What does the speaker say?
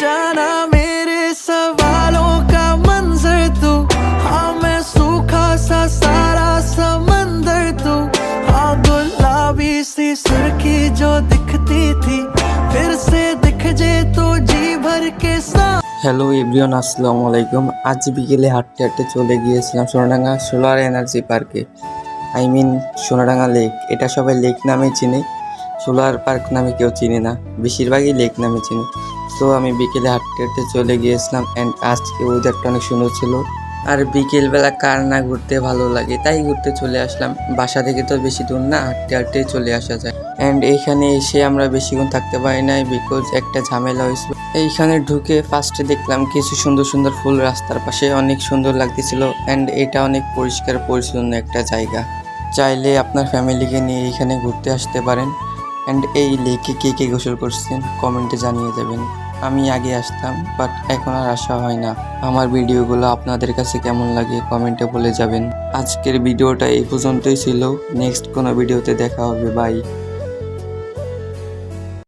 जाना मेरे सवालों का मंजर तू, हाँ मैं सूखा सा सारा समंदर तू, हाँ गुलाबी सी सुर्खी जो दिखती थी फिर से दिख जे तो जी भर के साथ। হ্যালো এভরিওয়ান, আসসালামু আলাইকুম। আজ বিকেলে হাঁটতে হাঁটতে চলে গিয়েছিলাম সোনাডাঙ্গা সোলার এনার্জি পার্কে, সোনাডাঙ্গা লেক। এটা সবাই লেক নামে চিনে, সোলার পার্ক নামে কেউ চিনে না, বেশিরভাগই লেক নামে চিনে। তো আমি বিকেলে হাঁটতে হাঁটতে চলে গিয়েছিলাম অ্যান্ড আজকে ওয়েদারটা অনেক সুন্দর ছিল। আর বিকেলবেলা কার না ঘুরতে ভালো লাগে, তাই ঘুরতে চলে আসলাম। বাসা থেকে তো বেশি দূর না, হাঁটতে হাঁটতে চলে আসা যায়। অ্যান্ড এইখানে এসে আমরা বেশিক্ষণ থাকতে পারি নাই, বিকজ একটা ঝামেলা হয়েছিল। এইখানে ঢুকে ফার্স্টে দেখলাম কিছু সুন্দর সুন্দর ফুল রাস্তার পাশে, অনেক সুন্দর লাগতেছিল। অ্যান্ড এটা অনেক পরিষ্কার পরিচ্ছন্ন একটা জায়গা, চাইলে আপনার ফ্যামিলিকে নিয়ে এইখানে ঘুরতে আসতে পারেন। অ্যান্ড এই লেকে কে কে গোসল করছেন কমেন্টে জানিয়ে দেবেন। আমি আগে আসতাম, বাট এখন আর আসা হয় না। আমার ভিডিওগুলো আপনাদের কাছে কেমন লাগে কমেন্টে বলে যাবেন। আজকের ভিডিওটা এই পর্যন্তই ছিল, নেক্সট কোনো ভিডিওতে দেখা হবে, বাই।